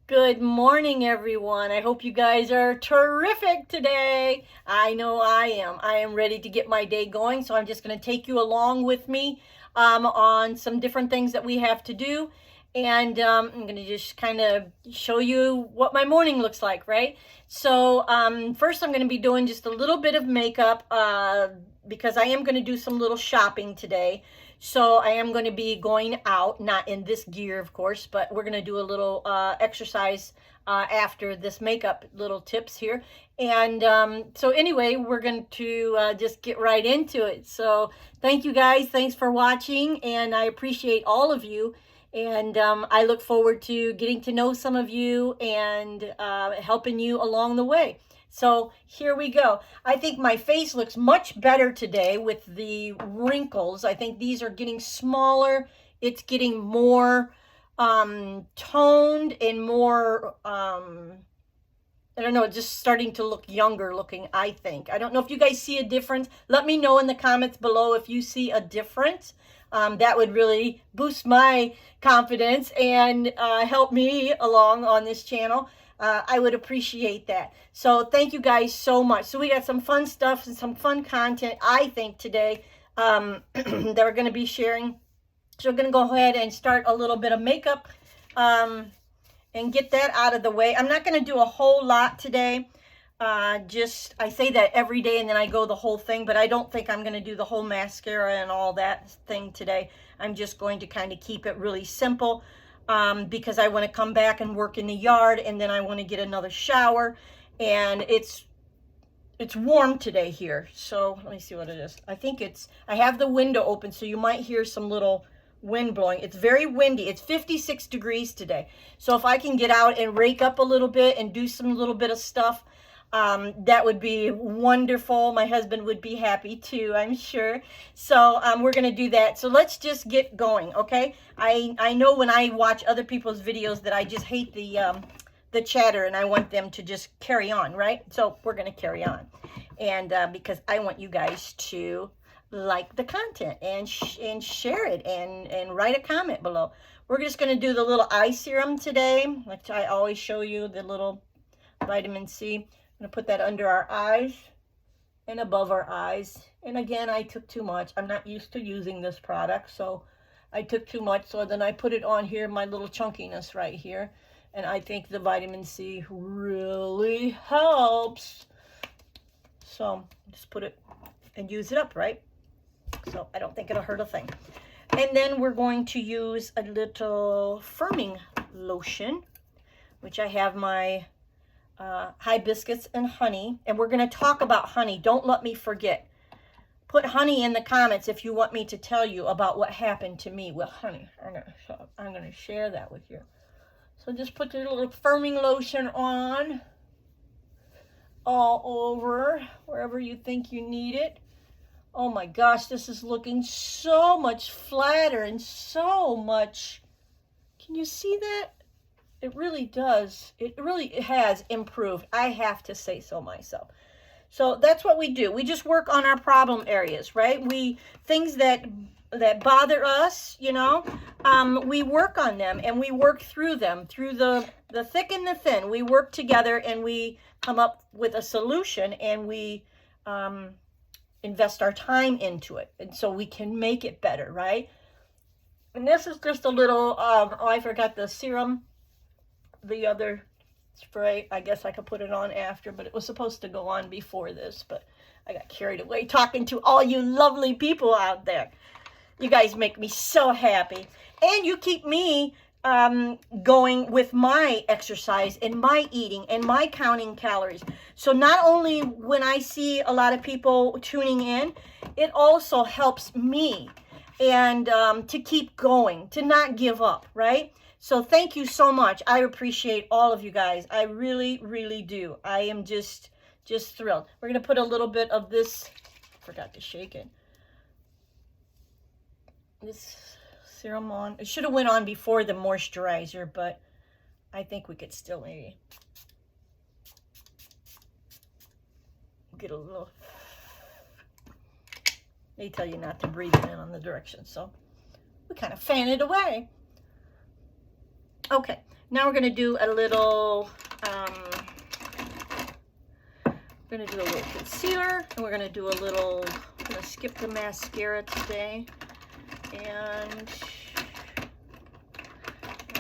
Good morning, everyone. I hope you guys are terrific today. I know I am. I am ready to get my day going, so I'm just going to take you along with me on some different things that we have to do. And I'm going to just kind of show you what my morning looks like, right? So first I'm going to be doing just a little bit of makeup because I am going to do some little shopping today. So I am going to be going out, not in this gear, of course, but we're going to do a little exercise after this makeup little tips here. And so anyway, we're going to just get right into it. So thank you guys. Thanks for watching. And I appreciate all of you. And I look forward to getting to know some of you and helping you along the way. So here we go. I think my face looks much better today with the wrinkles. I think these are getting smaller. It's getting more toned and more, I don't know, just starting to look younger looking, I think. I don't know if you guys see a difference. Let me know in the comments below if you see a difference. That would really boost my confidence and help me along on this channel. I would appreciate that. So thank you guys so much. So we got some fun stuff and some fun content, I think, today that we're going to be sharing. So we're going to go ahead and start a little bit of makeup and get that out of the way. I'm not going to do a whole lot today. I say that every day and then I go the whole thing, but I don't think I'm going to do the whole mascara and all that thing today. I'm just going to kind of keep it really simple. Because I want to come back and work in the yard, and then I want to get another shower, and it's warm today here. So let me see what it is. I have the window open, so you might hear some little wind blowing. It's very windy. It's 56 degrees today. So if I can get out and rake up a little bit and do some little bit of stuff, that would be wonderful. My husband would be happy too, I'm sure. So we're going to do that. So let's just get going, okay? I know when I watch other people's videos that I just hate the chatter and I want them to just carry on, right? So we're going to carry on. And because I want you guys to like the content and share it and write a comment below. We're just going to do the little eye serum today, which I always show you, the little vitamin C. I'm going to put that under our eyes and above our eyes. And again, I took too much. I'm not used to using this product, so I took too much. So then I put it on here, my little chunkiness right here. And I think the vitamin C really helps. So just put it and use it up, right? So I don't think it'll hurt a thing. And then we're going to use a little firming lotion, which I have my hibiscus and honey, and we're going to talk about honey. Don't let me forget. Put honey in the comments if you want me to tell you about what happened to me with honey. I'm going to share that with you. So just put your little firming lotion on all over wherever you think you need it. Oh my gosh, this is looking so much flatter and so much. Can you see that? It really does. It really has improved. I have to say so myself. So that's what we do. We just work on our problem areas, right? Things that bother us, you know, we work on them and we work through them, through the thick and the thin. We work together and we come up with a solution and we invest our time into it. And so we can make it better, right? And this is just a little, oh, I forgot the serum. The other spray, I guess I could put it on after, but it was supposed to go on before this, but I got carried away talking to all you lovely people out there. You guys make me so happy, and you keep me going with my exercise and my eating and my counting calories. So not only when I see a lot of people tuning in, it also helps me and to keep going, to not give up, right? So thank you so much. I appreciate all of you guys. I really, really do. I am just thrilled. We're going to put a little bit of this, forgot to shake it, this serum on. It should have went on before the moisturizer, but I think we could still maybe get a little. They tell you not to breathe in on the directions, so we kind of fan it away. Okay, Now we're going to do a little, we're going to do a little concealer, and we're going to do a little, I'm going to skip the mascara today, and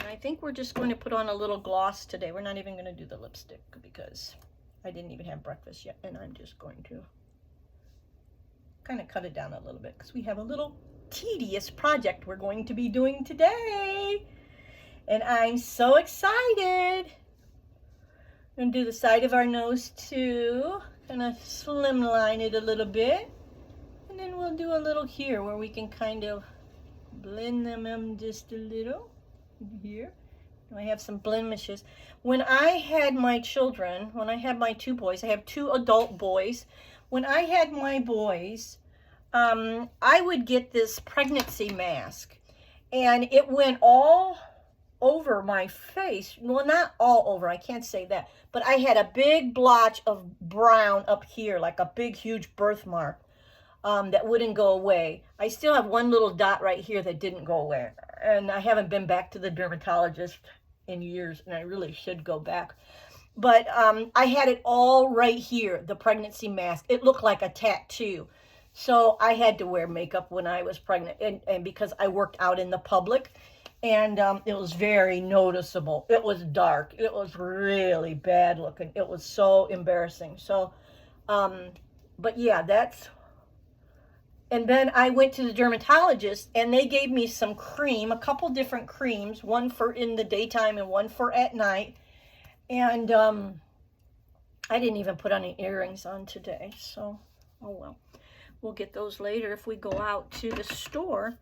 I think we're just going to put on a little gloss today. We're not even going to do the lipstick because I didn't even have breakfast yet, and I'm just going to kind of cut it down a little bit because we have a little tedious project we're going to be doing today, and I'm so excited. I'm going to do the side of our nose too, kind of slimline it a little bit, and then we'll do a little here where we can kind of blend them in just a little here. I have some blemishes. When I had my children, when I had my 2 boys, I have 2 adult boys. When I had my boys, I would get this pregnancy mask, and it went all over my face. Well, not all over, I can't say that, but I had a big blotch of brown up here, like a big huge birthmark, that wouldn't go away. I still have one little dot right here that didn't go away, and I haven't been back to the dermatologist in years, and I really should go back. But I had it all right here, the pregnancy mask. It looked like a tattoo. So I had to wear makeup when I was pregnant, and because I worked out in the public, and it was very noticeable. It was dark. It was really bad looking. It was so embarrassing. So, but yeah, that's, and then I went to the dermatologist, and they gave me some cream, a couple different creams, one for in the daytime and one for at night. And I didn't even put any earrings on today, so oh well. We'll get those later if we go out to the store.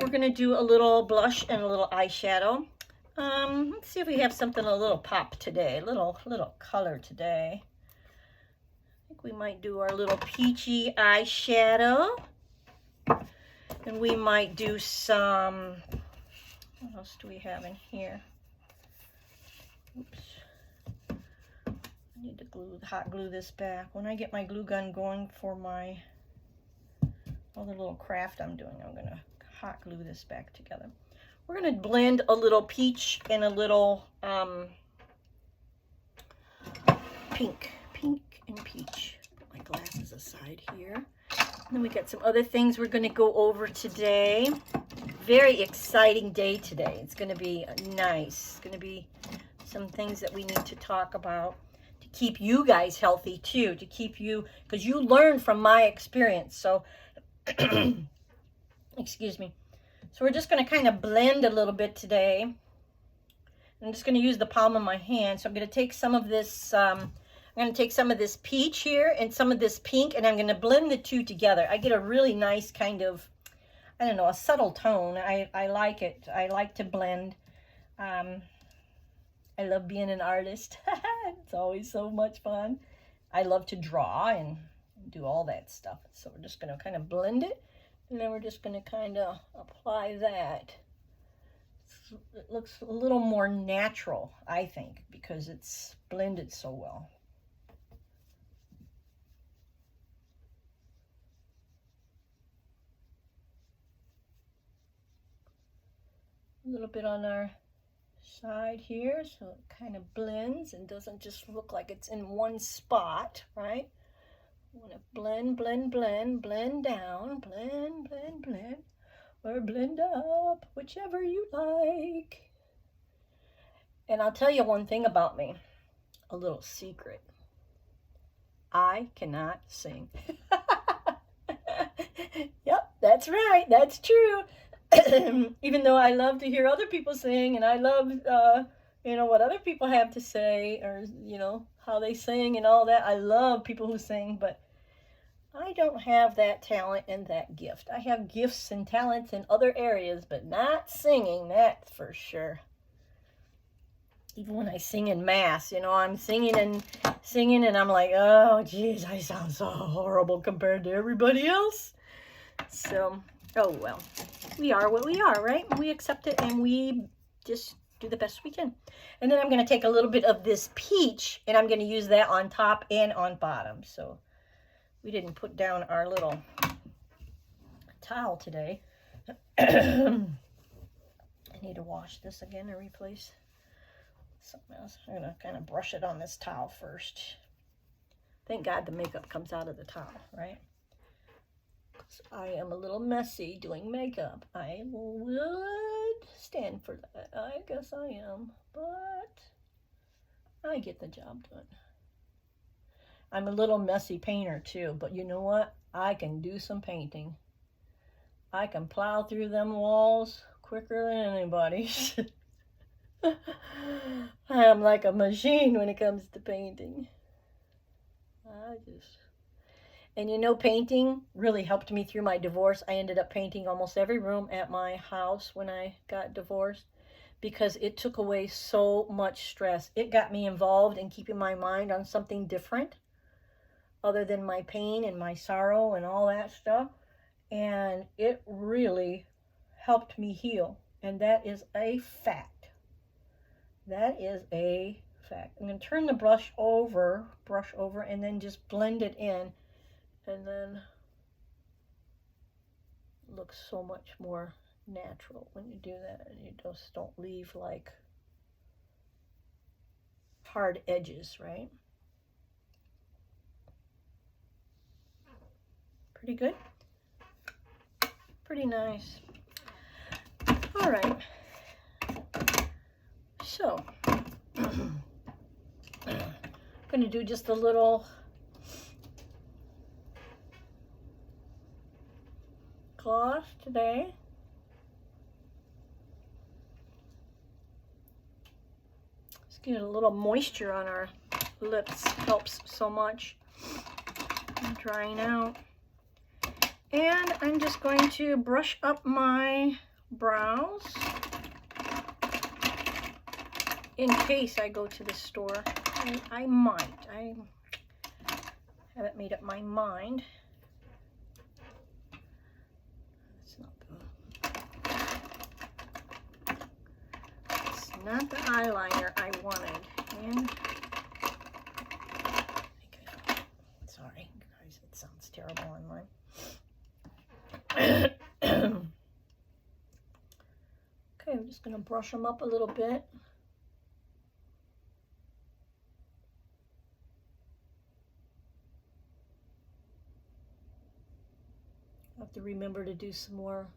We're going to do a little blush and a little eyeshadow. Let's see if we have something a little pop today, a little color today. I think we might do our little peachy eyeshadow. And we might do some, what else do we have in here? Oops. I need to hot glue this back. When I get my glue gun going for my all the little craft I'm doing, I'm gonna hot glue this back together. We're gonna blend a little peach and a little pink and peach. Put my glasses aside here. And then we got some other things we're gonna go over today. Very exciting day today. It's gonna be nice. It's gonna be some things that we need to talk about to keep you guys healthy too, to keep you, because you learn from my experience. So excuse me. So we're just going to kind of blend a little bit today. I'm just going to use the palm of my hand. So I'm going to take some of this peach here and some of this pink, and I'm going to blend the two together. I get a really nice kind of, I don't know, a subtle tone. I like it. I like to blend. I love being an artist. It's always so much fun. I love to draw and do all that stuff. So we're just going to kind of blend it, and then we're just going to kind of apply that. It looks a little more natural, I think, because it's blended so well. A little bit on our side here, so it kind of blends and doesn't just look like it's in one spot, right? I want to blend, blend, blend, blend down, blend, blend, blend, or blend up, whichever you like. And I'll tell you one thing about me, a little secret. I cannot sing. Yep, that's right, that's true. Even though I love to hear other people sing, and I love, you know, what other people have to say, or, you know, how they sing and all that. I love people who sing, but I don't have that talent and that gift. I have gifts and talents in other areas, but not singing, that's for sure. Even when I sing in mass, you know, I'm singing and I'm like, oh, geez, I sound so horrible compared to everybody else. So, oh, well, we are what we are, right? We accept it, and we just do the best we can. And then I'm going to take a little bit of this peach, and I'm going to use that on top and on bottom. So we didn't put down our little towel today. I need to wash this again and replace something else. I'm gonna kind of brush it on this towel first. Thank God the makeup comes out of the towel, right? Because I am a little messy doing makeup. I would stand for that. I guess I am, but I get the job done. I'm a little messy painter too, but you know what? I can do some painting. I can plow through them walls quicker than anybody. I am like a machine when it comes to painting. And you know, painting really helped me through my divorce. I ended up painting almost every room at my house when I got divorced because it took away so much stress. It got me involved in keeping my mind on something different other than my pain and my sorrow and all that stuff. And it really helped me heal. And that is a fact. That is a fact. I'm going to turn the brush over, and then just blend it in. And then it looks so much more natural when you do that. And you just don't leave like hard edges, right? Pretty good. Pretty nice. All right. So, I'm going to do just a little gloss today. Just get a little moisture on our lips. Helps so much. I'm drying out. And I'm just going to brush up my brows in case I go to the store. And I might. I haven't made up my mind. It's not the eyeliner I wanted. And sorry, guys, it sounds terrible on mine. Okay, I'm just going to brush them up a little bit. I have to remember to do some more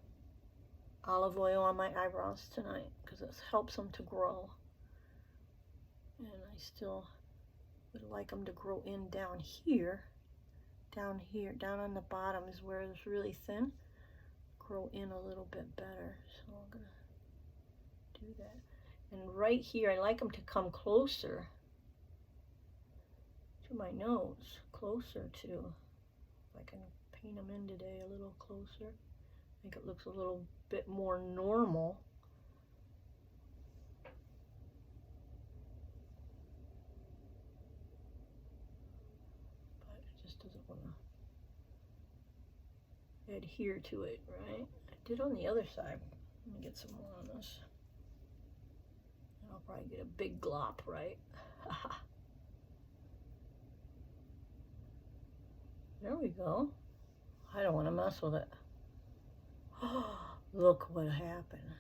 olive oil on my eyebrows tonight because it helps them to grow. And I still would like them to grow in down here. Down on the bottom is where it's really thin. Grow in a little bit better. So I'm going to do that. And right here, I like them to come closer to my nose. Closer to, if I can paint them in today a little closer. Make it looks a little bit more normal. But it just doesn't want to adhere to it, right? I did on the other side. Let me get some more on this. I'll probably get a big glop, right? There we go. I don't want to mess with it. Look what happened.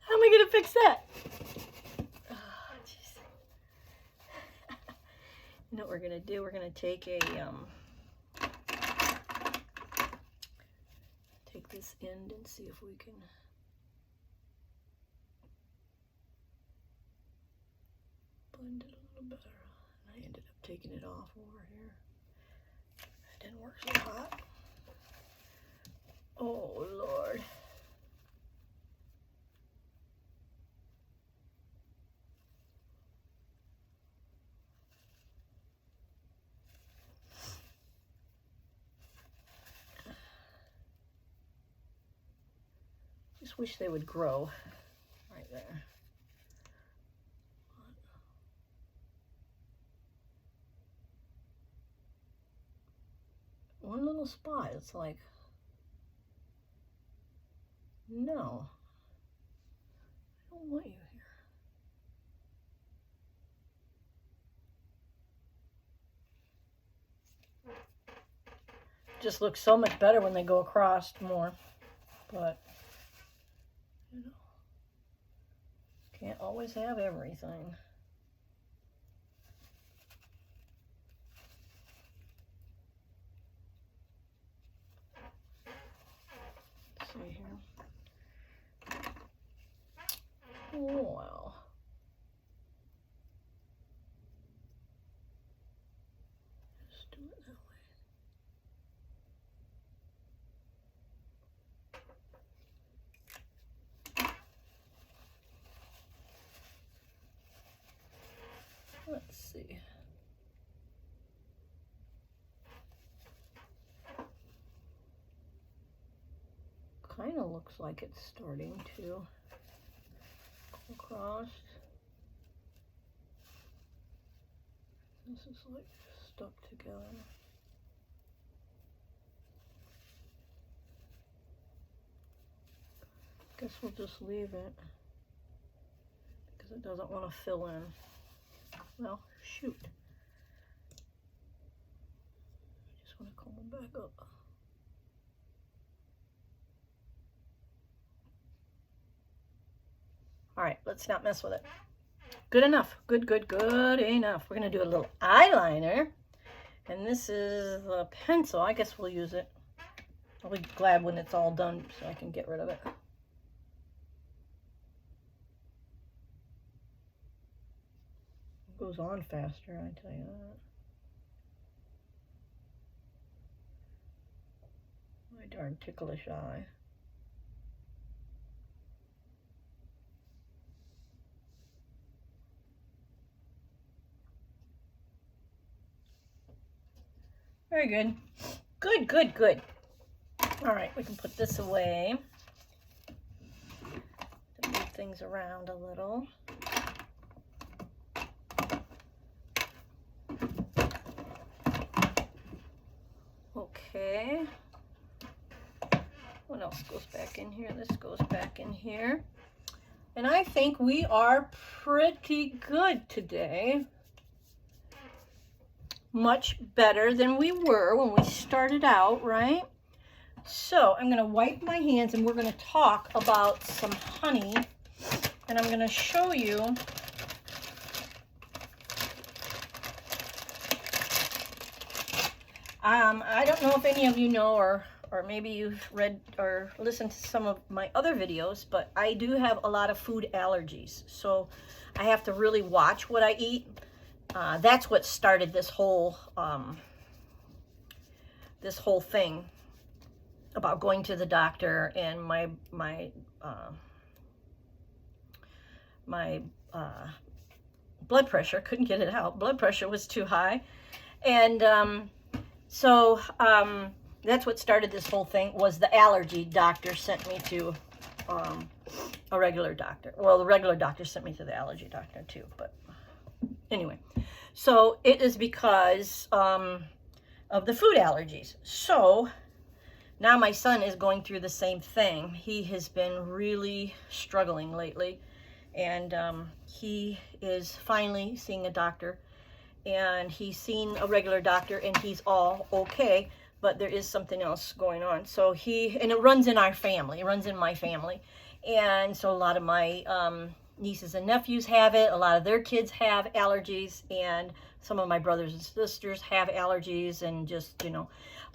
How am I going to fix that? Oh, jeez. You know what we're going to do? We're going to take take this end and see if we can blend it a little better. I ended up taking it off over here. It didn't work so hot. Oh, Lord. Just wish they would grow right there. One little spot, it's like, no, I don't want you here. Just looks so much better when they go across more. But, you know, can't always have everything. Let's see here. Oh, wow. Just do it that way. Let's see. Kind of looks like it's starting to go across. This is like stuck together. Guess we'll just leave it because it doesn't want to fill in. Well, shoot. I just want to comb it back up. All right, let's not mess with it. Good enough. Good enough. We're going to do a little eyeliner. And this is a pencil. I guess we'll use it. I'll be glad when it's all done so I can get rid of it. It goes on faster, I tell you that. My darn ticklish eye. Very good. Good. All right, we can put this away. To move things around a little. Okay. What else goes back in here? This goes back in here. And I think we are pretty good today. Much better than we were when we started out, right? So I'm going to wipe my hands and we're going to talk about some honey. And I'm going to show you I don't know if any of you know or maybe you've read or listened to some of my other videos, but I do have a lot of food allergies. So I have to really watch what I eat. That's what started this whole thing about going to the doctor, and my blood pressure, couldn't get it out. Blood pressure was too high. And so that's what started this whole thing, was the allergy doctor sent me to a regular doctor. Well, the regular doctor sent me to the allergy doctor too, but anyway. So it is because of the food allergies. So now my son is going through the same thing. He has been really struggling lately, and he is finally seeing a doctor, and he's seen a regular doctor, and he's all okay, but there is something else going on. So and it runs in our family, it runs in my family, and so a lot of my nieces and nephews have it. A lot of their kids have allergies, and some of my brothers and sisters have allergies, and just, you know,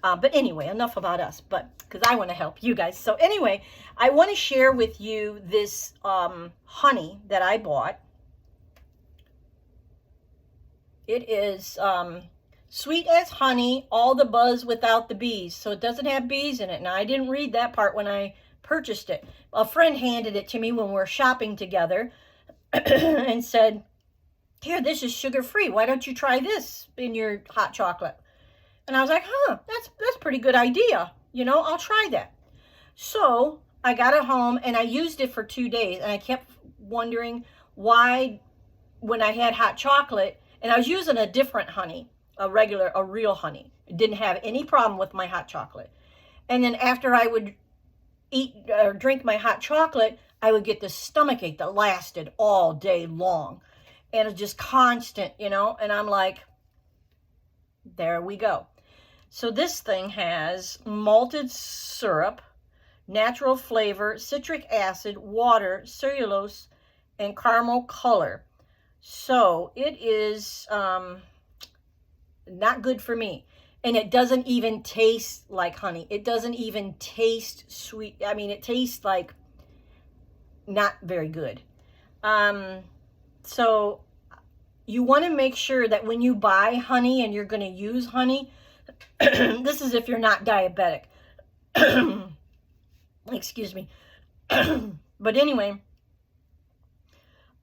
but anyway, enough about us, but because I want to help you guys. So anyway, I want to share with you this honey that I bought. It is sweet as honey, all the buzz without the bees. So it doesn't have bees in it. Now, I didn't read that part when I purchased it. A friend handed it to me when we were shopping together and said, here, this is sugar-free. Why don't you try this in your hot chocolate? And I was like, that's a pretty good idea. You know, I'll try that. So I got it home and I used it for 2 days, and I kept wondering why, when I had hot chocolate, and I was using a different honey, a real honey. It didn't have any problem with my hot chocolate. And then after I would eat or drink my hot chocolate, I would get this stomach ache that lasted all day long. And it's just constant, you know, and I'm like, there we go. So this thing has malted syrup, natural flavor, citric acid, water, cellulose, and caramel color. So it is not good for me. And it doesn't even taste like honey. It doesn't even taste sweet. I mean, it tastes like not very good. So you want to make sure that when you buy honey and you're going to use honey, this is if you're not diabetic. Excuse me. But anyway,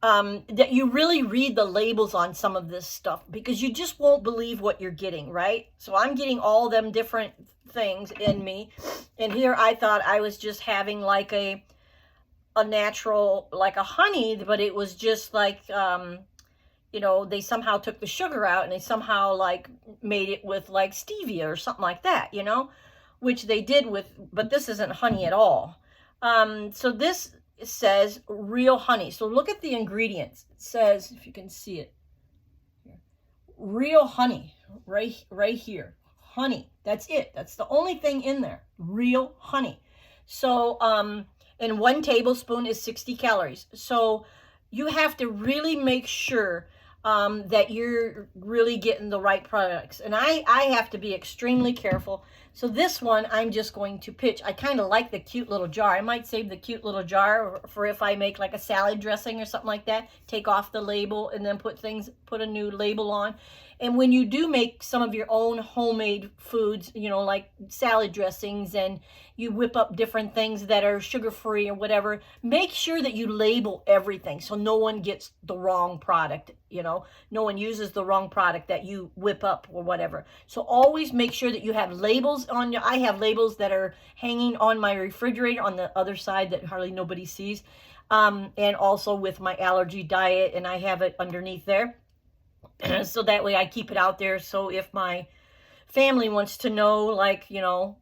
that you really read the labels on some of this stuff, because you just won't believe what you're getting, right? So I'm getting all them different things in me, and here I thought I was just having like a natural, like a honey, but it was just like, you know, they somehow took the sugar out and they somehow like made it with like stevia or something like that, you know, which they did with, but this isn't honey at all. So this says real honey. So look at the ingredients. It says, if you can see it, real honey, right here. Honey. That's it. That's the only thing in there. Real honey. So, and 1 tablespoon is 60 calories. So you have to really make sure that you're really getting the right products. And I have to be extremely careful. So this one, I'm just going to pitch. I kind of like the cute little jar. I might save the cute little jar for if I make like a salad dressing or something like that. Take off the label and then put a new label on. And when you do make some of your own homemade foods, you know, like salad dressings, and you whip up different things that are sugar-free or whatever, make sure that you label everything so no one gets the wrong product, you know. No one uses the wrong product that you whip up or whatever. So always make sure that you have labels on your, I have labels that are hanging on my refrigerator on the other side that hardly nobody sees. And also with my allergy diet, and I have it underneath there. So that way I keep it out there. So if my family wants to know, like, you know,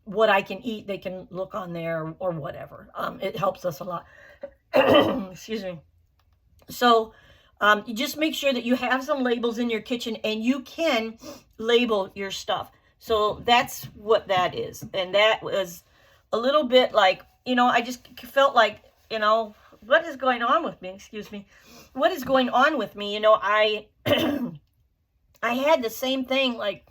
what I can eat, they can look on there or whatever. It helps us a lot. Excuse me. So you just make sure that you have some labels in your kitchen, and you can label your stuff. So that's what that is. And that was a little bit like, you know, I just felt like, you know, what is going on with me? Excuse me. What is going on with me? You know, I had the same thing like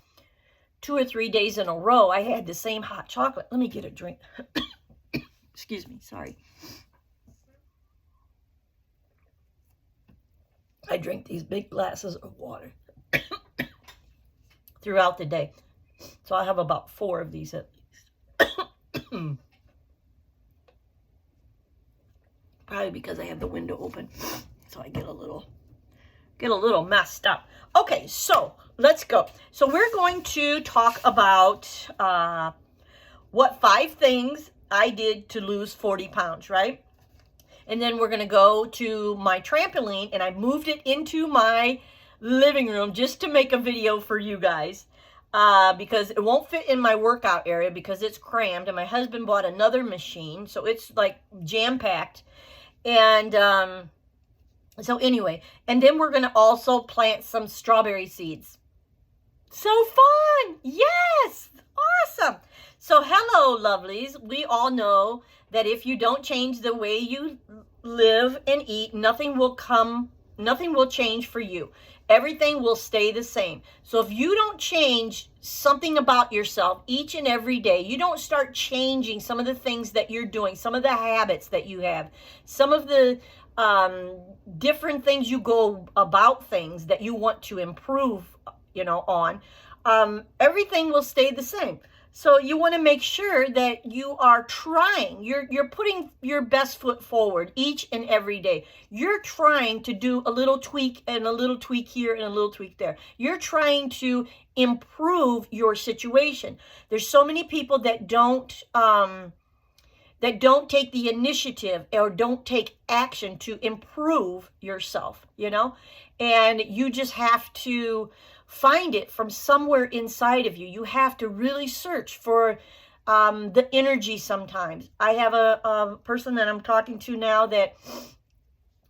2 or 3 days in a row. I had the same hot chocolate. Let me get a drink. Excuse me. Sorry. I drink these big glasses of water throughout the day. So I have about 4 of these at least. Probably because I have the window open. So I get a little messed up. Okay, so let's go. So we're going to talk about what 5 things I did to lose 40 pounds, right? And then we're going to go to my trampoline, and I moved it into my living room just to make a video for you guys, because it won't fit in my workout area because it's crammed, and my husband bought another machine, so it's like jam-packed. And so anyway, and then we're going to also plant some strawberry seeds. So fun! Yes! Awesome! So hello, lovelies. We all know that if you don't change the way you live and eat, nothing will change for you. Everything will stay the same. So if you don't change something about yourself each and every day, you don't start changing some of the things that you're doing, some of the habits that you have, some of the different things you go about things that you want to improve, you know, on, everything will stay the same. So you want to make sure that you are trying, you're putting your best foot forward each and every day. You're trying to do a little tweak and a little tweak here and a little tweak there. You're trying to improve your situation. There's so many people that don't take the initiative or don't take action to improve yourself, you know, and you just have to find it from somewhere inside of you. You have to really search for the energy sometimes. I have a person that I'm talking to now that,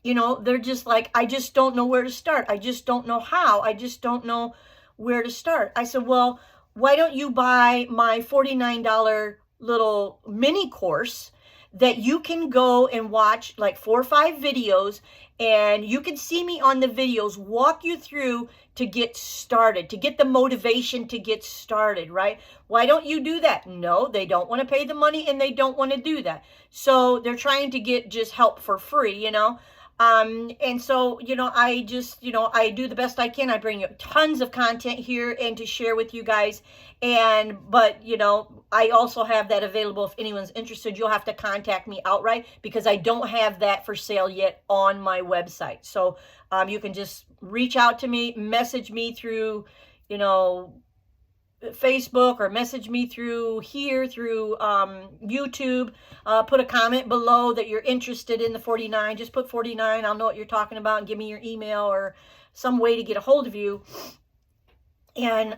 you know, they're just like, I just don't know where to start. I just don't know how. I just don't know where to start. I said, well, why don't you buy my $49 little mini course that you can go and watch like 4 or 5 videos, and you can see me on the videos walk you through to get started, to get the motivation to get started, right? Why don't you do that? No, they don't want to pay the money and they don't want to do that. So they're trying to get just help for free, you know? And so, you know, I just, you know, I do the best I can. I bring you tons of content here and to share with you guys. But, you know, I also have that available if anyone's interested. You'll have to contact me outright because I don't have that for sale yet on my website. So you can just reach out to me, message me through, you know, Facebook, or message me through here, through YouTube. Put a comment below that you're interested in the 49. Just put 49. I'll know what you're talking about, and give me your email or some way to get a hold of you.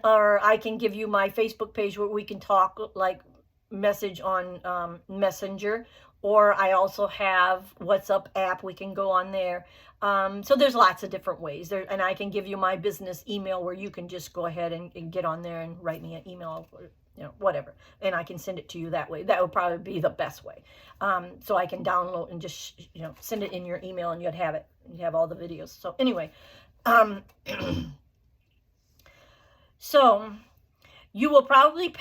Or I can give you my Facebook page where we can talk, like message on Messenger. Or I also have WhatsApp app. We can go on there. So there's lots of different ways there, and I can give you my business email where you can just go ahead and get on there and write me an email, or, you know, whatever, and I can send it to you that way. That would probably be the best way. So I can download and just, you know, send it in your email, and you'd have it. You have all the videos. So anyway, so you will probably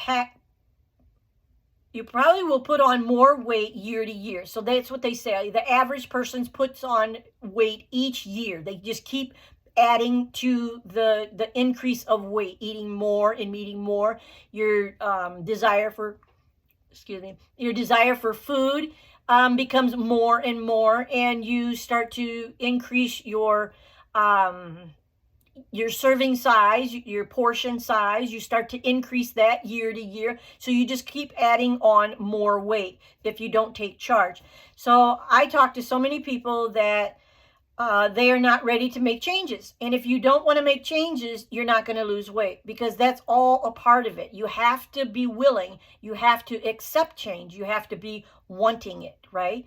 will put on more weight year to year. So that's what they say. The average person puts on weight each year. They just keep adding to the increase of weight, eating more and eating more. Your desire for food becomes more and more, and you start to increase your serving size, your portion size. You start to increase that year to year. So you just keep adding on more weight if you don't take charge. So I talk to so many people that they are not ready to make changes. And if you don't want to make changes, you're not going to lose weight, because that's all a part of it. You have to be willing. You have to accept change. You have to be wanting it, right?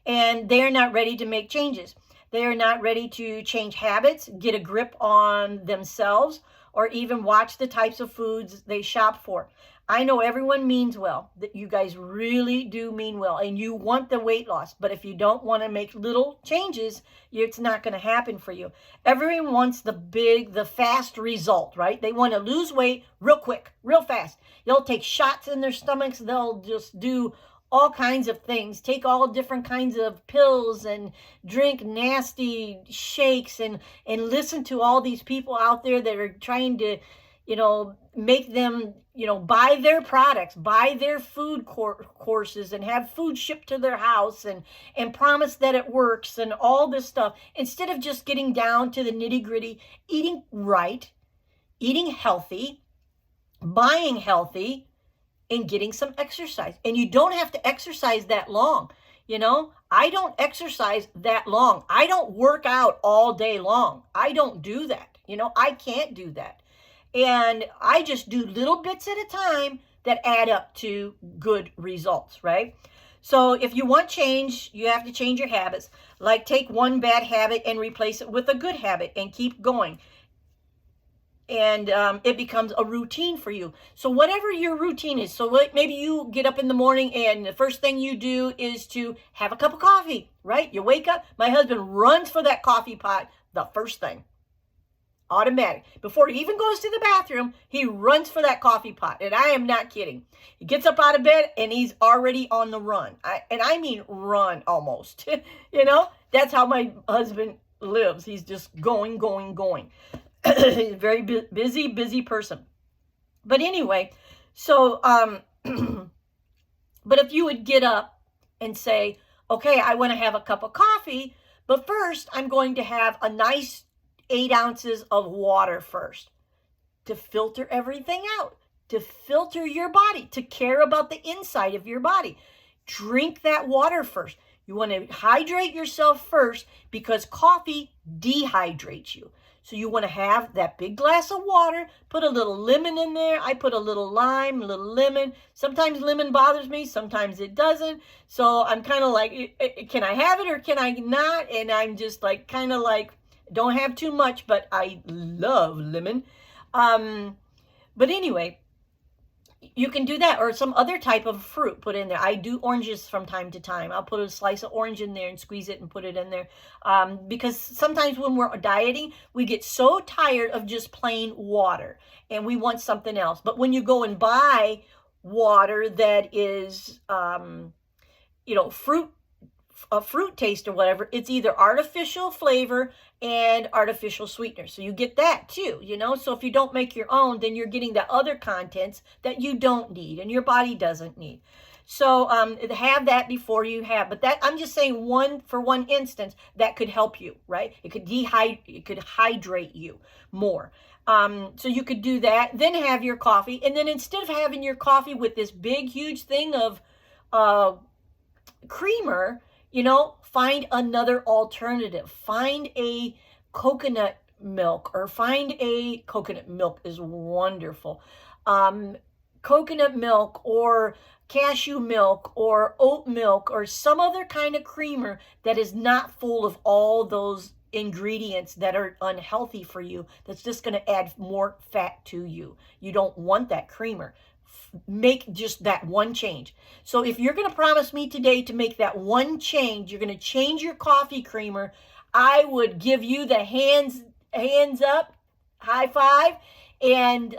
And they're not ready to make changes. They are not ready to change habits, get a grip on themselves, or even watch the types of foods they shop for. I know everyone means well, that you guys really do mean well, and you want the weight loss. But if you don't want to make little changes, it's not going to happen for you. Everyone wants the fast result, right? They want to lose weight real quick, real fast. They'll take shots in their stomachs. They'll just do all kinds of things, take all different kinds of pills and drink nasty shakes and listen to all these people out there that are trying to, you know, make them, you know, buy their products, buy their food courses, and have food shipped to their house and promise that it works and all this stuff, instead of just getting down to the nitty gritty, eating right, eating healthy, buying healthy, and getting some exercise. And you don't have to exercise that long. You know, I don't exercise that long. I don't work out all day long. I don't do that. You know, I can't do that. And I just do little bits at a time that add up to good results, right? So if you want change, you have to change your habits. Like, take one bad habit and replace it with a good habit and keep going. And it becomes a routine for you. So whatever your routine is, so maybe you get up in the morning and the first thing you do is to have a cup of coffee, right? You wake up, my husband runs for that coffee pot the first thing. Automatic. Before he even goes to the bathroom, he runs for that coffee pot. And I am not kidding. He gets up out of bed and he's already on the run. I mean run almost. You know, that's how my husband lives. He's just going. He's a very busy person. But anyway, so, but if you would get up and say, okay, I want to have a cup of coffee, but first I'm going to have a nice 8 ounces of water first, to filter everything out, to filter your body, to care about the inside of your body. Drink that water first. You want to hydrate yourself first, because coffee dehydrates you. So you want to have that big glass of water, put a little lemon in there. I put a little lime, a little lemon. Sometimes lemon bothers me, sometimes it doesn't. So I'm kind of like, can I have it or can I not? And I'm just like, kind of like, don't have too much, but I love lemon. But anyway, you can do that, or some other type of fruit put in there. I do oranges from time to time. I'll put a slice of orange in there and squeeze it and put it in there. Because sometimes when we're dieting, we get so tired of just plain water and we want something else. But when you go and buy water that is, a fruit taste or whatever, it's either artificial flavor and artificial sweetener. So you get that too, So if you don't make your own, then you're getting the other contents that you don't need and your body doesn't need. So have that before you have, but that, I'm just saying, for one instance, that could help you, right? It could hydrate you more. So you could do that, then have your coffee, and then instead of having your coffee with this big, huge thing of creamer, find another alternative. Find a coconut milk, or coconut milk is wonderful. Coconut milk or cashew milk or oat milk or some other kind of creamer that is not full of all those ingredients that are unhealthy for you, that's just going to add more fat to you. You don't want that creamer. Make just that one change. So if you're going to promise me today to make that one change, you're going to change your coffee creamer, I would give you the hands up, high five, and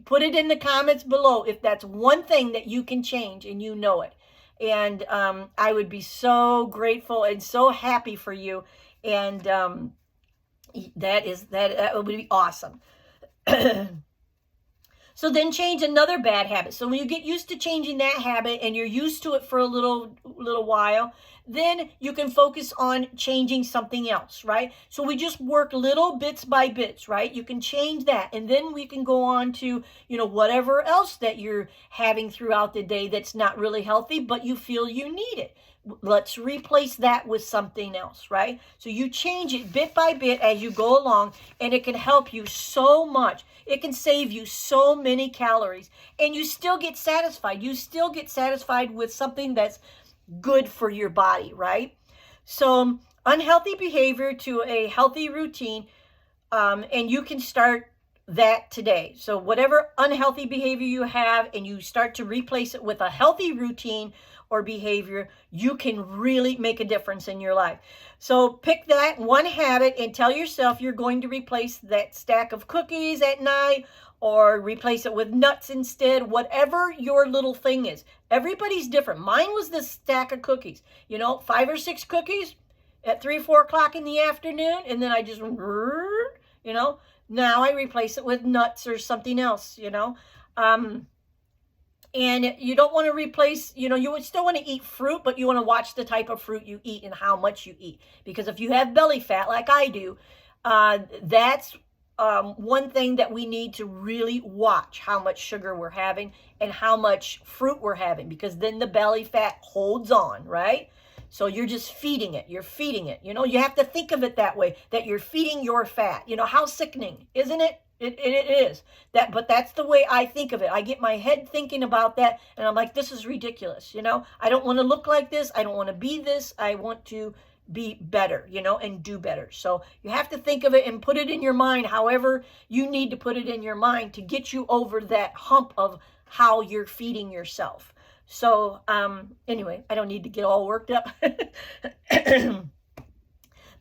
put it in the comments below if that's one thing that you can change and you know it. And I would be so grateful and so happy for you. And that would be awesome. So then change another bad habit. So when you get used to changing that habit and you're used to it for a little while, then you can focus on changing something else, right? So we just work little bits by bits, right? You can change that. And then we can go on to, whatever else that you're having throughout the day that's not really healthy, but you feel you need it. Let's replace that with something else, right? So you change it bit by bit as you go along, and it can help you so much. It can save you so many calories, and you still get satisfied. You still get satisfied with something that's good for your body, right? So unhealthy behavior to a healthy routine, and you can start that today. So whatever unhealthy behavior you have, and you start to replace it with a healthy routine or behavior, you can really make a difference in your life. So pick that one habit and tell yourself you're going to replace that stack of cookies at night, or replace it with nuts instead, whatever your little thing is. Everybody's different. Mine was this stack of cookies, 5 or 6 cookies at 3, 4 o'clock in the afternoon. And then I just, now I replace it with nuts or something else, and you don't want to replace, you would still want to eat fruit, but you want to watch the type of fruit you eat and how much you eat. Because if you have belly fat like I do, that's one thing that we need to really watch, how much sugar we're having and how much fruit we're having, because then the belly fat holds on, right? So you're just feeding it. You're feeding it. You have to think of it that way, that you're feeding your fat. How sickening, isn't it? It is that, but that's the way I think of it. I get my head thinking about that, and I'm like, this is ridiculous. I don't want to look like this. I don't want to be this. I want to be better, and do better. So you have to think of it and put it in your mind, however you need to put it in your mind to get you over that hump of how you're feeding yourself. So, anyway, I don't need to get all worked up.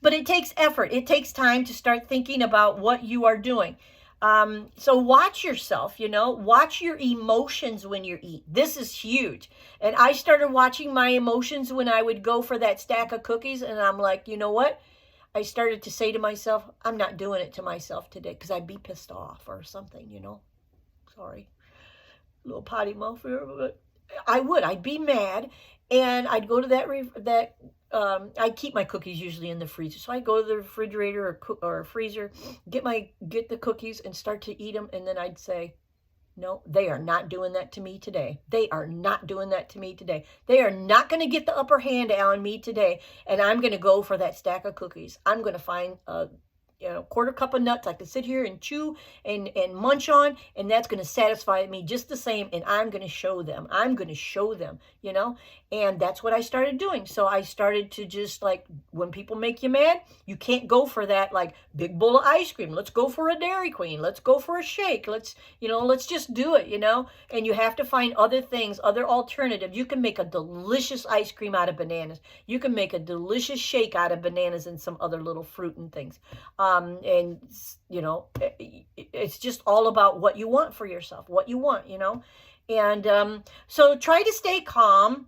But it takes effort. It takes time to start thinking about what you are doing. So watch yourself, watch your emotions when you eat. This is huge. And I started watching my emotions when I would go for that stack of cookies. And I'm like, you know what? I started to say to myself, I'm not doing it to myself today, because I'd be pissed off or something, Sorry. Little potty mouth here, but I'd be mad, and I'd go to I keep my cookies usually in the freezer. So I go to the refrigerator or freezer, get the cookies and start to eat them. And then I'd say, no, they are not doing that to me today. They are not doing that to me today. They are not going to get the upper hand on me today. And I'm going to go for that stack of cookies. I'm going to find a quarter cup of nuts I can sit here and chew and munch on, and that's going to satisfy me just the same. And I'm going to show them. I'm going to show them, and that's what I started doing. So I started to just, like, when people make you mad, you can't go for that, like, big bowl of ice cream. Let's go for a Dairy Queen. Let's go for a shake. Let's just do it, and you have to find other things, other alternatives. You can make a delicious ice cream out of bananas. You can make a delicious shake out of bananas and some other little fruit and things. And it's just all about what you want for yourself, what you want, and so try to stay calm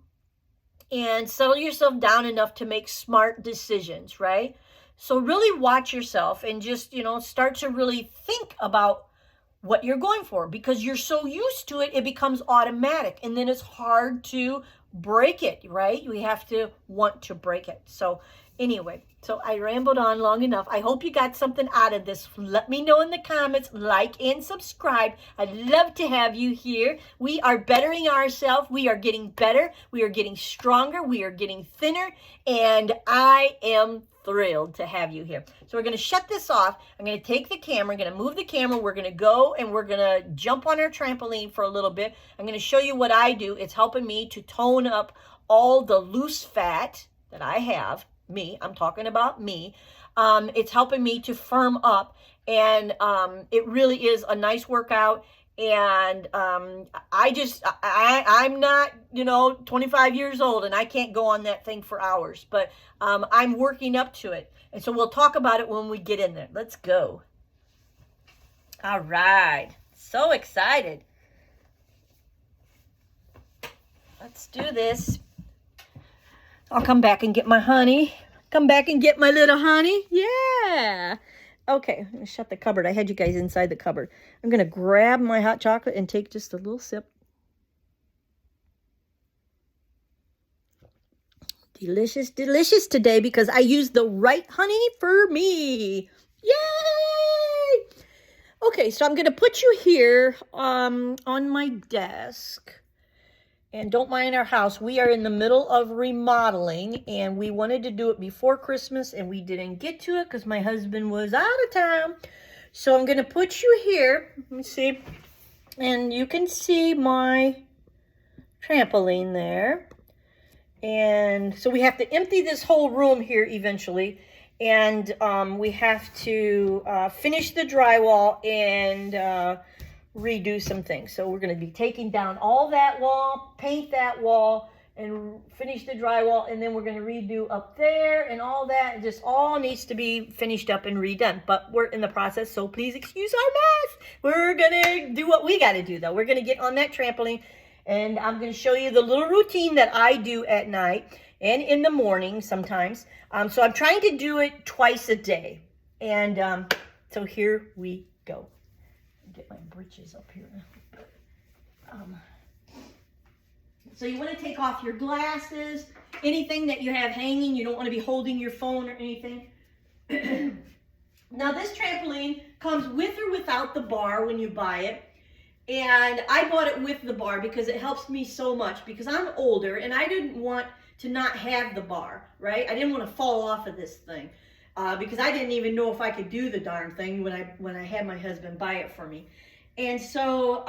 and settle yourself down enough to make smart decisions, right? So really watch yourself and just, start to really think about what you're going for, because you're so used to it, it becomes automatic, and then it's hard to break it, right? We have to want to break it. So anyway, so I rambled on long enough. I hope you got something out of this. Let me know in the comments, like and subscribe. I'd love to have you here. We are bettering ourselves. We are getting better. We are getting stronger. We are getting thinner, and I am thrilled to have you here. So we're going to shut this off. I'm going to take the camera. I'm going to move the camera. We're going to go and we're going to jump on our trampoline for a little bit. I'm going to show you what I do. It's helping me to tone up all the loose fat that I have. I'm talking about me. It's helping me to firm up, and it really is a nice workout. And I'm not, 25 years old, and I can't go on that thing for hours, but I'm working up to it. And so we'll talk about it when we get in there. Let's go. All right. So excited. Let's do this. I'll come back and get my honey. Come back and get my little honey. Yeah. Okay, I'm going to shut the cupboard. I had you guys inside the cupboard. I'm going to grab my hot chocolate and take just a little sip. Delicious, delicious today because I used the right honey for me. Yay! Okay, so I'm going to put you here on my desk. And don't mind our house. We are in the middle of remodeling, and we wanted to do it before Christmas, and we didn't get to it because my husband was out of town. So I'm going to put you here. Let me see. And you can see my trampoline there. And so we have to empty this whole room here eventually. And we have to finish the drywall and redo some things. So we're going to be taking down all that wall, paint that wall, and finish the drywall, and then we're going to redo up there and all that. It just all needs to be finished up and redone, but we're in the process, so please excuse our mess. We're going to do what we got to do, though. We're going to get on that trampoline, and I'm going to show you the little routine that I do at night and in the morning sometimes. So I'm trying to do it twice a day, and so here we go. Get my britches up here. So you want to take off your glasses, anything that you have hanging. You don't want to be holding your phone or anything. Now this trampoline comes with or without the bar when you buy it. And I bought it with the bar because it helps me so much, because I'm older and I didn't want to not have the bar, right? I didn't want to fall off of this thing. Because I didn't even know if I could do the darn thing when I had my husband buy it for me. And so,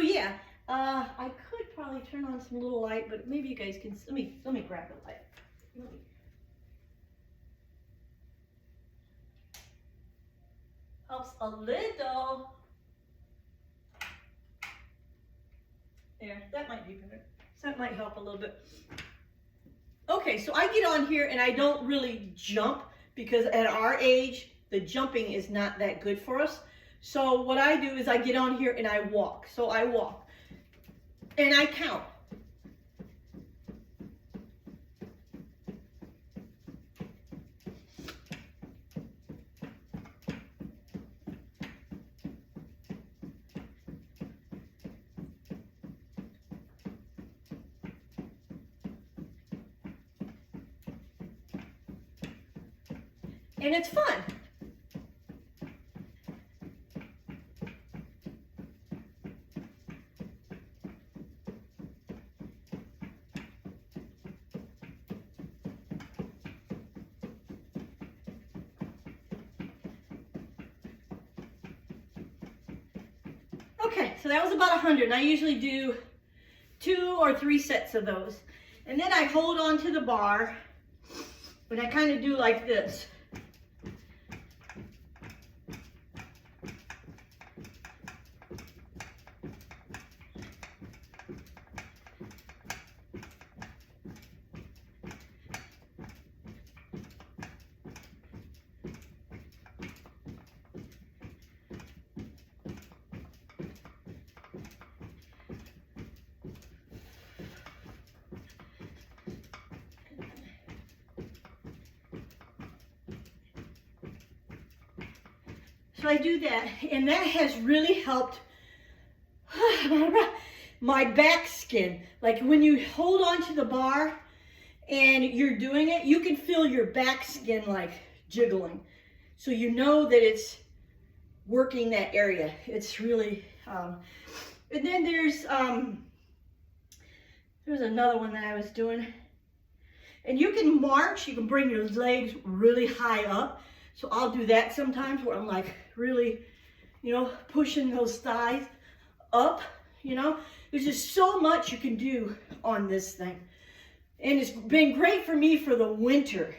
yeah, I could probably turn on some little light, but maybe you guys can, let me grab the light. Helps a little. There, that might be better. So that might help a little bit. Okay, so I get on here and I don't really jump, because at our age, the jumping is not that good for us. So what I do is I get on here and I walk. So I walk and I count. And it's fun. Okay, so that was about 100, and I usually do 2 or 3 sets of those. And then I hold on to the bar, but I kind of do like this. So I do that, and that has really helped my back skin. Like when you hold on to the bar and you're doing it, you can feel your back skin like jiggling. So you know that it's working that area. It's really, and then there's another one that I was doing. And you can march, you can bring your legs really high up. So I'll do that sometimes where I'm like really, you know, pushing those thighs up, you know. There's just so much you can do on this thing. And it's been great for me for the winter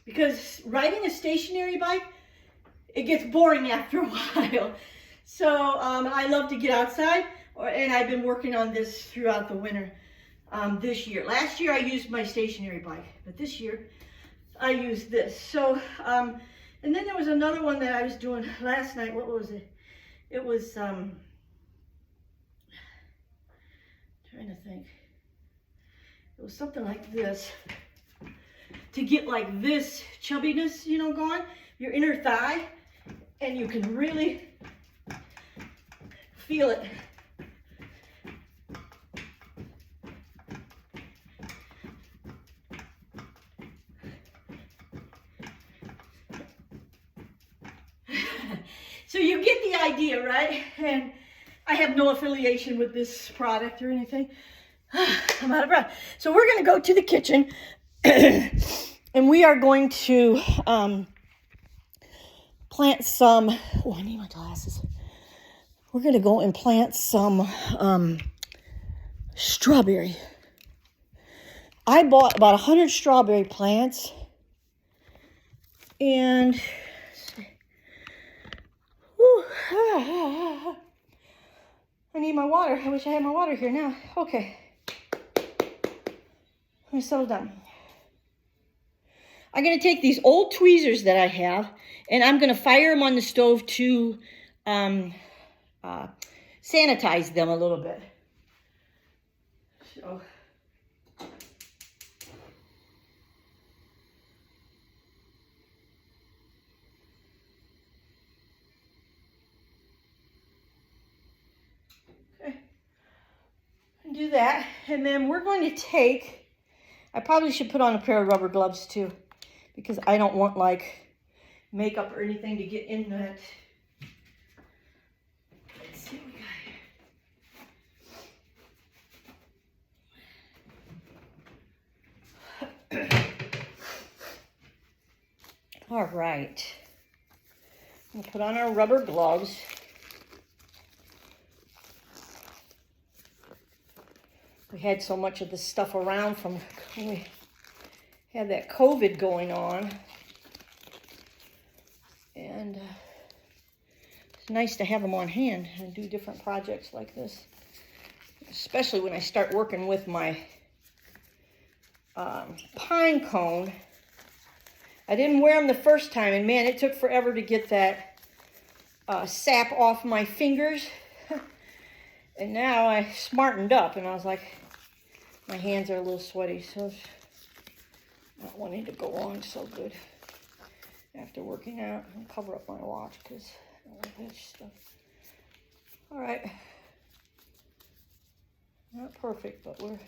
because riding a stationary bike, it gets boring after a while. So I love to get outside, and I've been working on this throughout the winter this year. Last year I used my stationary bike, but this year I used this. So, and then there was another one that I was doing last night. What was it? It was, trying to think. It was something like this. To get like this chubbiness, you know, going, your inner thigh, and you can really feel it. So you get the idea, right? And I have no affiliation with this product or anything. I'm out of breath. So we're going to go to the kitchen and we are going to plant some, oh, I need my glasses. We're going to go and plant some strawberry. I bought about 100 strawberry plants, and I need my water. I wish I had my water here now. Okay. Let me settle down. I'm going to take these old tweezers that I have, and I'm going to fire them on the stove to sanitize them a little bit. So. Do that, and then we're going to take, I probably should put on a pair of rubber gloves too, because I don't want like makeup or anything to get in that. Let's see what we got here. All right, we'll put on our rubber gloves. We had so much of this stuff around from when we had that COVID going on. And it's nice to have them on hand and do different projects like this. Especially when I start working with my pine cone. I didn't wear them the first time, and man, it took forever to get that sap off my fingers. And now I smartened up, and I was like, my hands are a little sweaty, so not wanting to go on so good after working out. I'll cover up my watch because I don't like that stuff. All right. Not perfect, but we're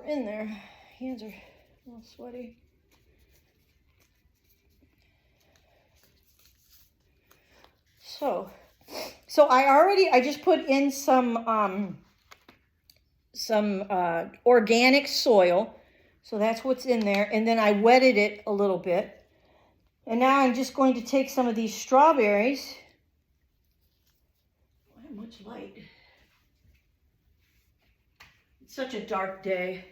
in there. Hands are a little sweaty. So I just put in some organic soil. So that's what's in there. And then I wetted it a little bit. And now I'm just going to take some of these strawberries It's such a dark day.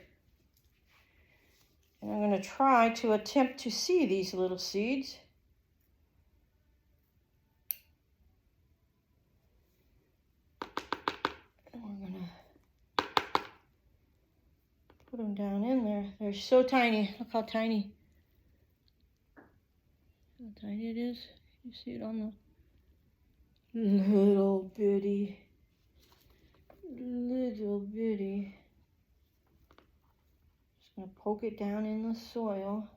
And I'm going to try to attempt to see these little seeds. And we're going to put them down in there. They're so tiny. Look how tiny. How tiny it is. You see it on the little bitty. Just going to poke it down in the soil.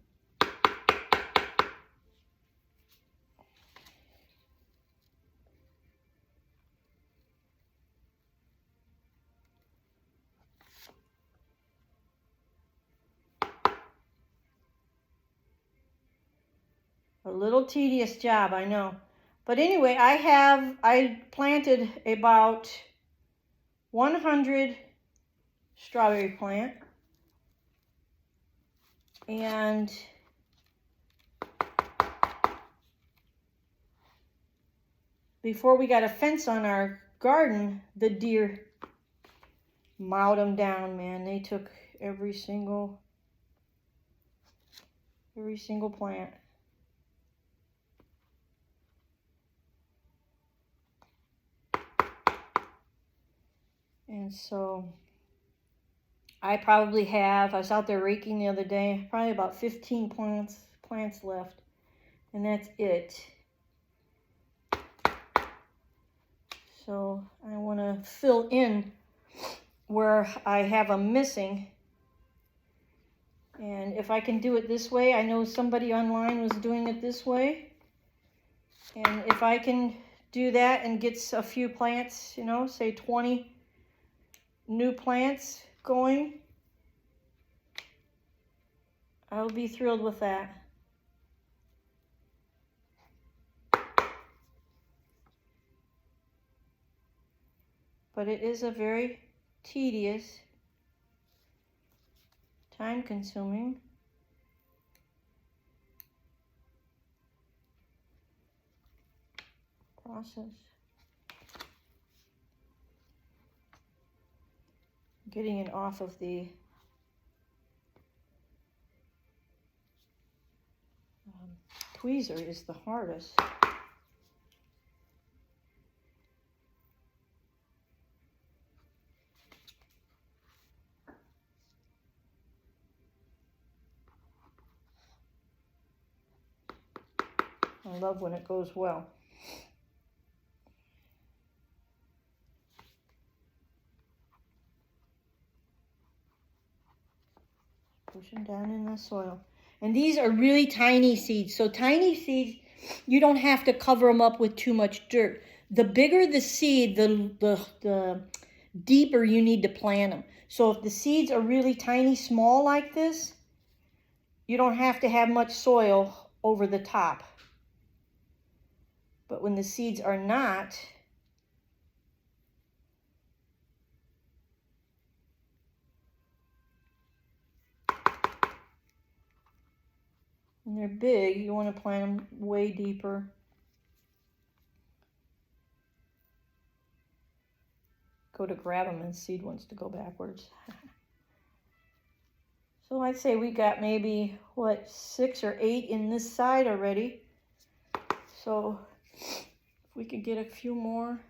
A little tedious job, I know. But anyway, I planted about 100 strawberry plant. And before we got a fence on our garden, the deer mowed them down, man. They took every single plant. And so I probably have, I was out there raking the other day, probably about 15 plants left. And that's it. So I want to fill in where I have them missing. And if I can do it this way, I know somebody online was doing it this way. And if I can do that and get a few plants, you know, say 20 new plants going, I'll be thrilled with that. But it is a very tedious, time-consuming process. Getting it off of the tweezer is the hardest. I love when it goes well. Push them down in the soil. And these are really tiny seeds. So tiny seeds, you don't have to cover them up with too much dirt. The bigger the seed, the deeper you need to plant them. So if the seeds are really tiny, small like this, you don't have to have much soil over the top. But when the seeds are not, and they're big, you want to plant them way deeper. Go to grab them and the seed wants to go backwards. So I'd say we got maybe, 6 or 8 in this side already. So if we could get a few more.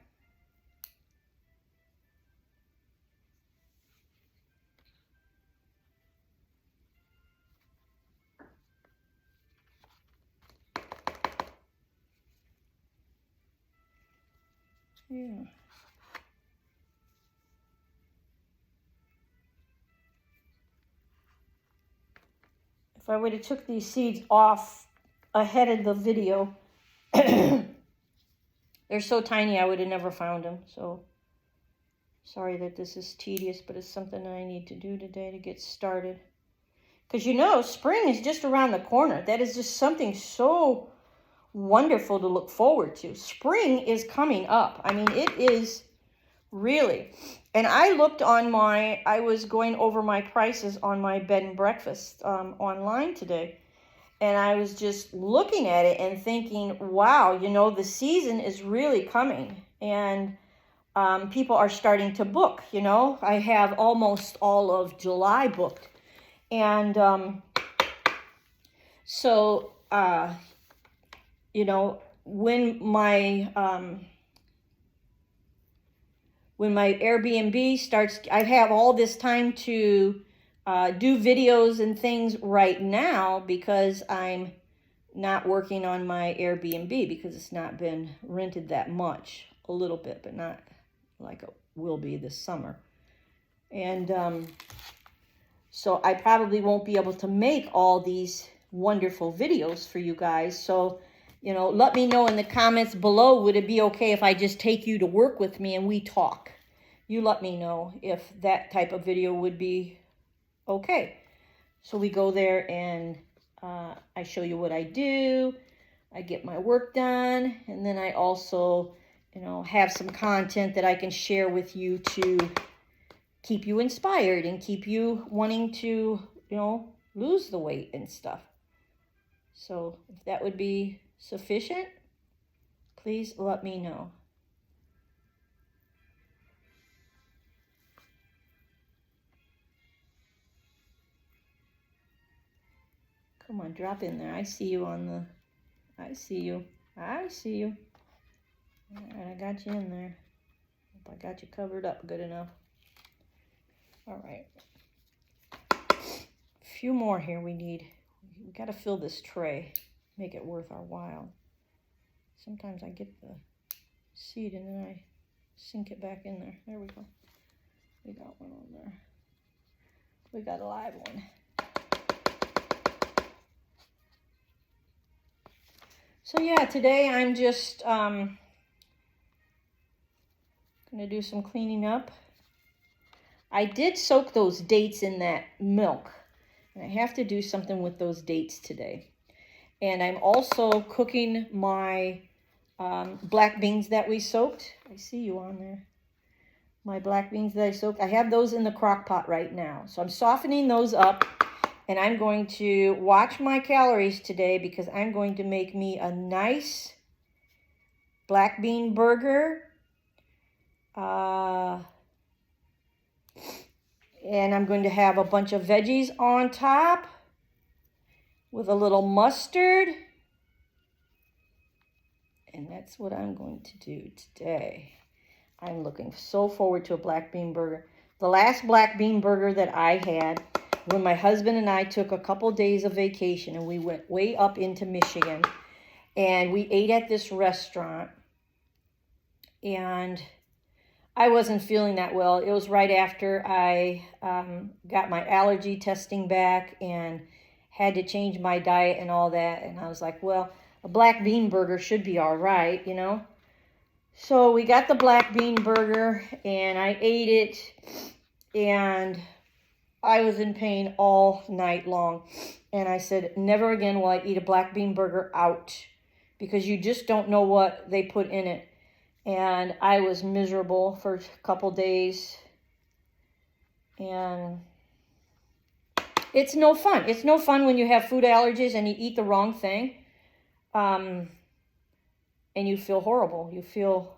Yeah. If I would have took these seeds off ahead of the video, they're so tiny I would have never found them. So sorry that this is tedious, but it's something I need to do today to get started. Because you know, spring is just around the corner. That is just something so wonderful to look forward to. Spring is coming up. I mean, it is really. And I looked on I was going over my prices on my bed and breakfast online today. And I was just looking at it and thinking, wow, you know, the season is really coming. And people are starting to book, you know. I have almost all of July booked. And so, you know, when my Airbnb starts, I have all this time to do videos and things right now because I'm not working on my Airbnb because it's not been rented that much. A little bit, but not like it will be this summer. And so I probably won't be able to make all these wonderful videos for you guys. So, you know, let me know in the comments below, would it be okay if I just take you to work with me and we talk? You let me know if that type of video would be okay. So we go there and I show you what I do. I get my work done. And then I also, you know, have some content that I can share with you to keep you inspired and keep you wanting to, you know, lose the weight and stuff. So if that would be sufficient, please let me know. Come on, drop in there. I see you on the, I see you. I see you. All right, I got you in there. Hope I got you covered up good enough. All right. A few more here we need. We got to fill this tray, make it worth our while. Sometimes I get the seed and then I sink it back in there. There we go. We got one on there. We got a live one. So yeah, today I'm just gonna do some cleaning up. I did soak those dates in that milk. And I have to do something with those dates today. And I'm also cooking my black beans that we soaked. I see you on there. My black beans that I soaked. I have those in the crock pot right now. So I'm softening those up. And I'm going to watch my calories today because I'm going to make me a nice black bean burger. And I'm going to have a bunch of veggies on top with a little mustard. And that's what I'm going to do today. I'm looking so forward to a black bean burger. The last black bean burger that I had, when my husband and I took a couple days of vacation and we went way up into Michigan and we ate at this restaurant and I wasn't feeling that well. It was right after I got my allergy testing back and had to change my diet and all that. And I was like, well, a black bean burger should be all right, you know. So we got the black bean burger and I ate it and I was in pain all night long. And I said, never again will I eat a black bean burger out because you just don't know what they put in it. And I was miserable for a couple days. And it's no fun. It's no fun when you have food allergies and you eat the wrong thing. And you feel horrible. You feel,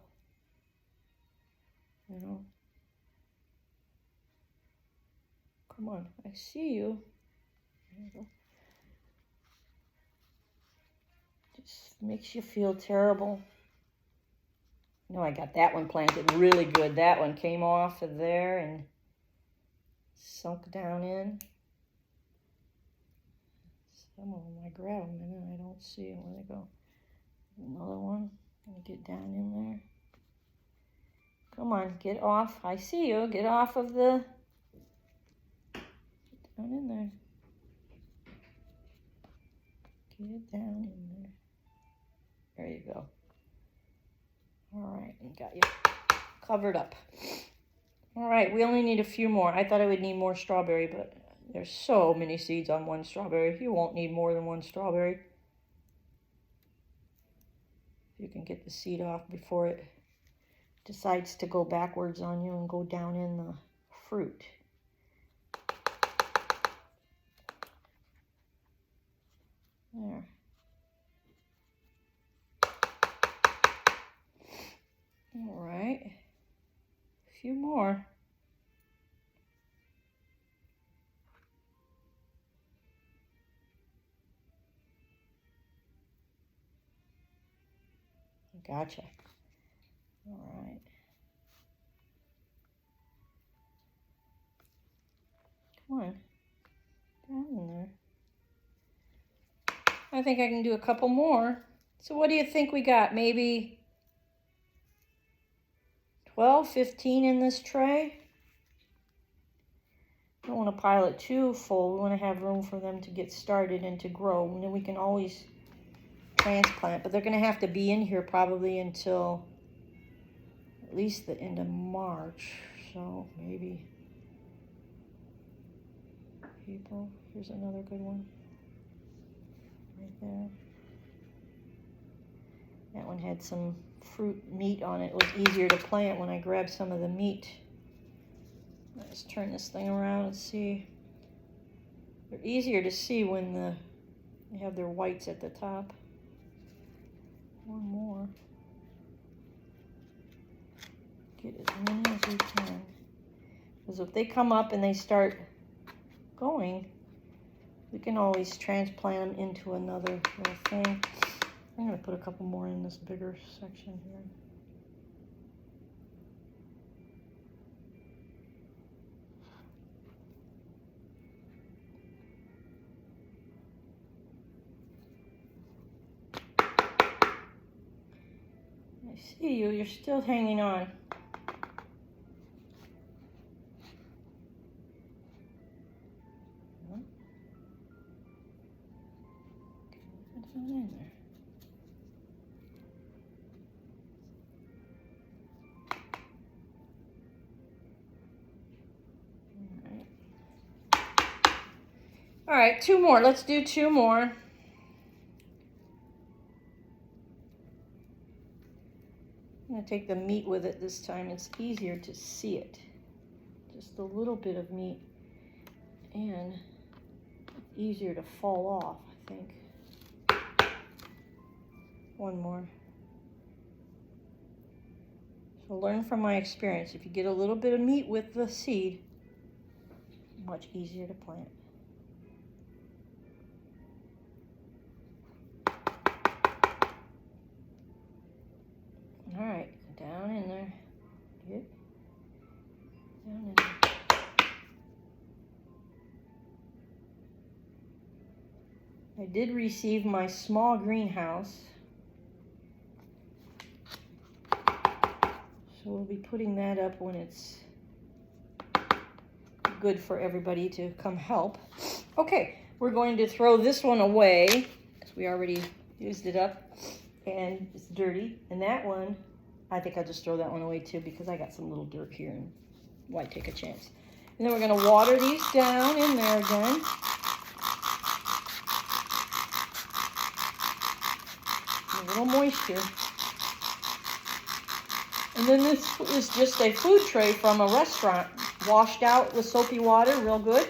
you know. Come on, I see you. There you go. Just makes you feel terrible. No, I got that one planted really good. That one came off of there and sunk down in. Some of them I grab them and then I don't see them where they go. Another one. Let me get down in there. Come on, get off. I see you. Get off of the... Get down in there. Get down in there. There you go. All right, and got you covered up. All right, we only need a few more. I thought I would need more strawberry, but there's so many seeds on one strawberry. You won't need more than one strawberry. You can get the seed off before it decides to go backwards on you and go down in the fruit. There. All right. few more. Gotcha. All right. Come on. Down in there. I think I can do a couple more. So what do you think we got? Maybe 12, 15 in this tray? I don't want to pile it too full. We want to have room for them to get started and to grow. And then we can always transplant, but they're going to have to be in here probably until at least the end of March. So maybe April. Here's another good one right there. That one had some fruit meat on it. It was easier to plant when I grabbed some of the meat. Let's turn this thing around and see. They're easier to see when they have their whites at the top. One more. Get as many as we can. Because if they come up and they start going, we can always transplant them into another little thing. I'm going to put a couple more in this bigger section here. I see you. You're still hanging on. What's on in there? All right, two more. Let's do two more. I'm going to take the meat with it this time. It's easier to see it. Just a little bit of meat. And it's easier to fall off, I think. One more. So learn from my experience. If you get a little bit of meat with the seed, much easier to plant. All right, down in there. Get down in there. I did receive my small greenhouse. So we'll be putting that up when it's good for everybody to come help. Okay, we're going to throw this one away because we already used it up and it's dirty. And that one, I think I'll just throw that one away too because I got some little dirt here and why take a chance. And then we're going to water these down in there again. A little moisture. And then this is just a food tray from a restaurant, washed out with soapy water, real good.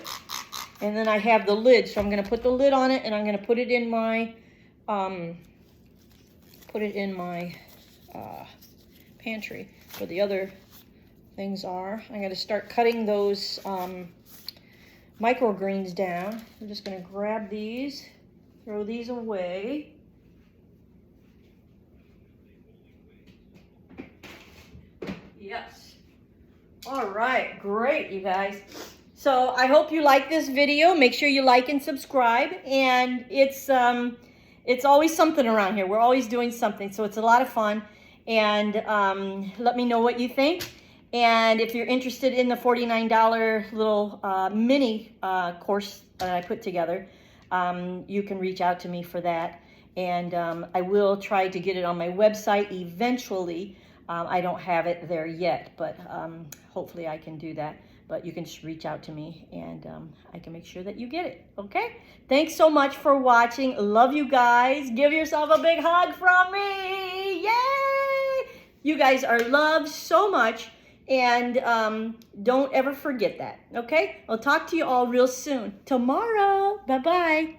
And then I have the lid, so I'm going to put the lid on it, and I'm going to put it in my pantry where the other things are. I'm going to start cutting those microgreens down. I'm just going to grab these, throw these away. Yes. All right, great, you guys. So I hope you like this video. Make sure you like and subscribe. And it's always something around here. We're always doing something, so it's a lot of fun. And let me know what you think. And if you're interested in the $49 little mini course that I put together, you can reach out to me for that. And I will try to get it on my website eventually. I don't have it there yet, but hopefully I can do that. But you can just reach out to me, and I can make sure that you get it, okay? Thanks so much for watching. Love you guys. Give yourself a big hug from me. Yay! You guys are loved so much, and don't ever forget that, okay? I'll talk to you all real soon. Tomorrow. Bye-bye.